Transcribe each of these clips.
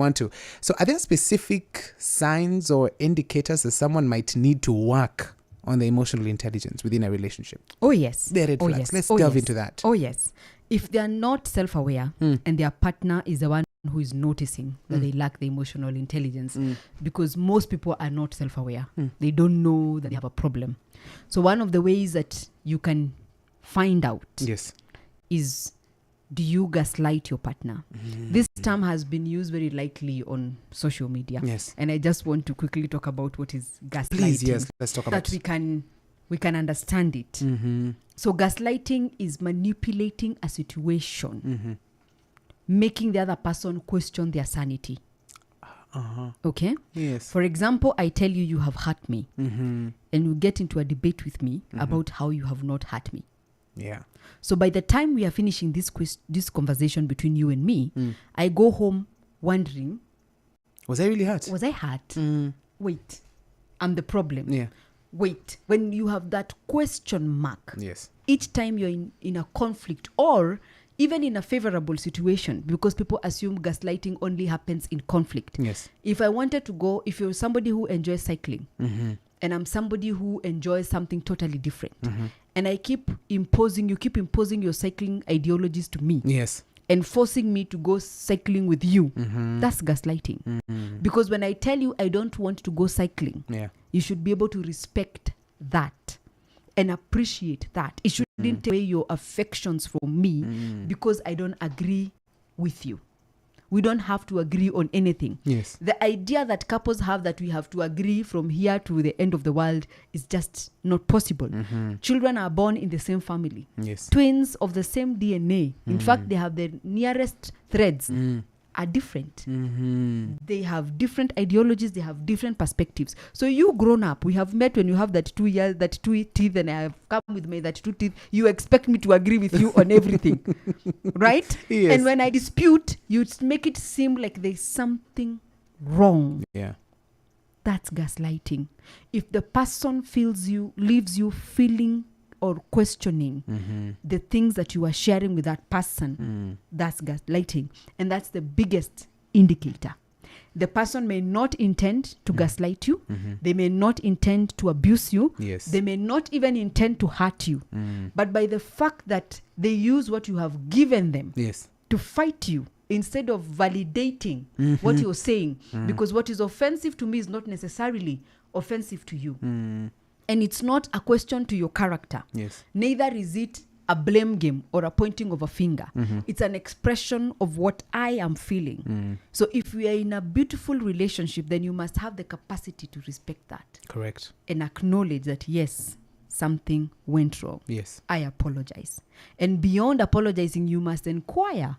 want to. So are there specific signs or indicators that someone might need to work on the emotional intelligence within a relationship? Oh, yes. They're red flags. Yes. Let's delve into that. Oh, yes. If they are not self-aware and their partner is the one who is noticing that they lack the emotional intelligence, because most people are not self-aware. They don't know that they have a problem. So one of the ways that you can find out is, do you gaslight your partner? This term has been used very lightly on social media. Yes. And I just want to quickly talk about what is gaslighting. Please, yes, let's talk about that we can understand it. So gaslighting is manipulating a situation, making the other person question their sanity. Okay? Yes. For example, I tell you have hurt me, and you get into a debate with me about how you have not hurt me. Yeah. So by the time we are finishing this conversation between you and me, I go home wondering, was I really hurt? Was I hurt? Wait, I'm the problem. Yeah. Wait, when you have that question mark, yes, each time you're in a conflict or even in a favorable situation, because people assume gaslighting only happens in conflict. Yes. If I wanted to go, if you're somebody who enjoys cycling, and I'm somebody who enjoys something totally different, and you keep imposing your cycling ideologies to me. Yes. And forcing me to go cycling with you. That's gaslighting. Because when I tell you I don't want to go cycling, you should be able to respect that and appreciate that. It shouldn't take away your affections from me because I don't agree with you. We don't have to agree on anything. Yes. The idea that couples have that we have to agree from here to the end of the world is just not possible. Children are born in the same family. Yes. Twins of the same DNA. In fact, they have the nearest threads are different. They have different ideologies. They have different perspectives. So you grown up, we have met when you have that 2 years, that 2 teeth, and I have come with my that 2 teeth. You expect me to agree with you on everything, right? Yes. And when I dispute, you make it seem like there's something wrong. Yeah. That's gaslighting. If the person leaves you feeling or questioning the things that you are sharing with that person, that's gaslighting. And that's the biggest indicator. The person may not intend to gaslight you. They may not intend to abuse you. Yes. They may not even intend to hurt you. But by the fact that they use what you have given them to fight you, instead of validating what you're saying, because what is offensive to me is not necessarily offensive to you. And it's not a question to your character. Yes. Neither is it a blame game or a pointing of a finger. It's an expression of what I am feeling. So if we are in a beautiful relationship, then you must have the capacity to respect that. Correct. And acknowledge that, yes, something went wrong. Yes. I apologize. And beyond apologizing, you must inquire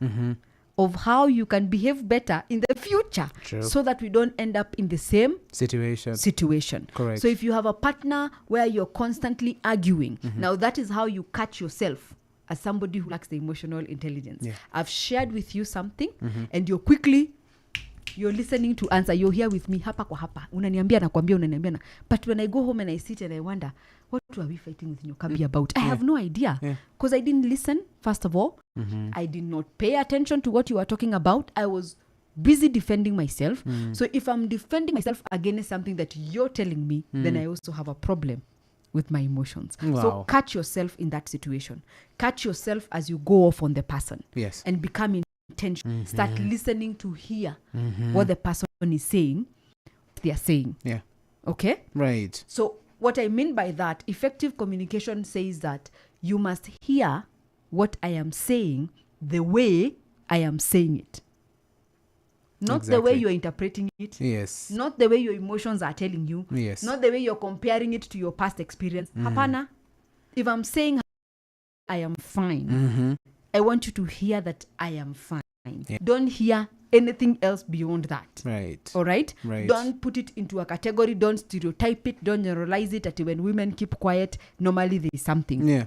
of how you can behave better in the future. True. So that we don't end up in the same situation. Correct. So if you have a partner where you're constantly arguing, now that is how you catch yourself as somebody who lacks the emotional intelligence. Yeah. I've shared with you something and you're listening to answer. You're here with me, hapa kwa hapa. Unaniambia na. But when I go home and I sit and I wonder, what are we fighting with Nyokabi about? I have no idea. Because I didn't listen, first of all. I did not pay attention to what you were talking about. I was busy defending myself. So if I'm defending myself against something that you're telling me, then I also have a problem with my emotions. Wow. So catch yourself in that situation. Catch yourself as you go off on the person. Yes. And become intentional. Start listening to hear what the person is saying, what they are saying. Yeah. Okay? Right. So what I mean by that, effective communication says that you must hear what I am saying the way I am saying it. Not the way you're interpreting it. Yes. Not the way your emotions are telling you. Yes. Not the way you're comparing it to your past experience. Hapana. If I'm saying I am fine, I want you to hear that I am fine. Yeah. Don't hear anything else beyond that. Right. All right? Right. Don't put it into a category. Don't stereotype it. Don't generalize it that when women keep quiet, normally there is something. Yeah.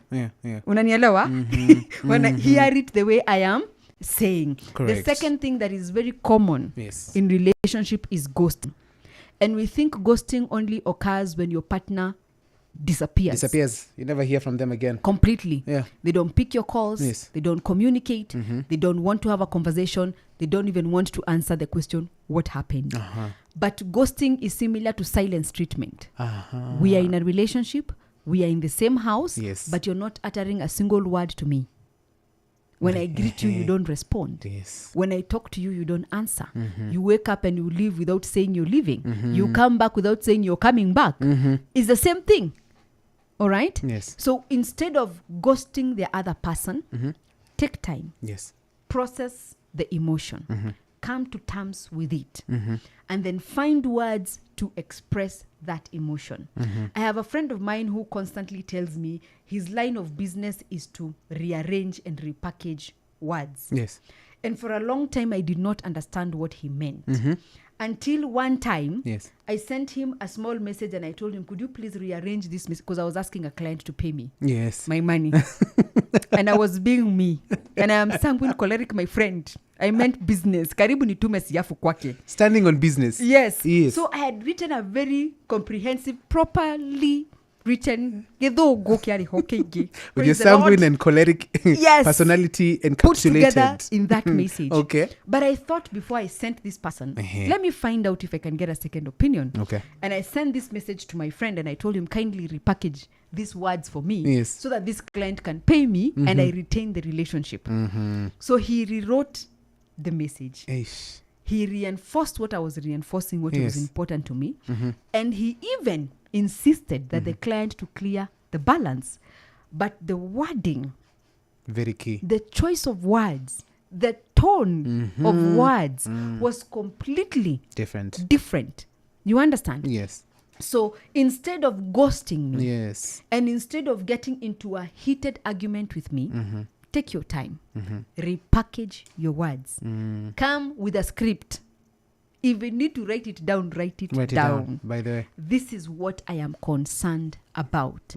Unanielewa? When I hear it the way I am saying. Correct. The second thing that is very common in relationship is ghosting. And we think ghosting only occurs when your partner disappears. You never hear from them again. Completely. Yeah. They don't pick your calls. Yes. They don't communicate. They don't want to have a conversation. They They don't even want to answer the question, what happened? But ghosting is similar to silence treatment. We are in a relationship. We are in the same house. Yes. But you're not uttering a single word to me. When I greet you, you don't respond. Yes. When I talk to you, you don't answer. You wake up and you leave without saying you're leaving. You come back without saying you're coming back. It's the same thing. All right? Yes. So instead of ghosting the other person, take time. Yes. Process the emotion. Come to terms with it. And then find words to express that emotion. I have a friend of mine who constantly tells me his line of business is to rearrange and repackage words. Yes. And for a long time, I did not understand what he meant. Until one time, Yes. I sent him a small message and I told him, could you please rearrange this message? Because I was asking a client to pay me Yes. my money. And I was being me. And I am sanguine choleric, my friend. I meant business. Karibu nitume siafu kwake. Standing on business. Yes. Yes. So I had written a very comprehensive, properly written with your sanguine and choleric Yes. personality put encapsulated together in that message. Okay. But I thought before I sent this person, let me find out if I can get a second opinion. Okay. And I sent this message to my friend and I told him, kindly repackage these words for me Yes. so that this client can pay me and I retain the relationship. So he rewrote the message. Eish. He reinforced what I was reinforcing, what Yes. was important to me. And he even insisted that the client to clear the balance. But the wording, Very key. the choice of words, the tone of words was completely Different. You understand? Yes. So instead of ghosting me Yes. and instead of getting into a heated argument with me, take your time. Repackage your words. Come with a script. If you need to write it down, write it down. By the way. This is what I am concerned about.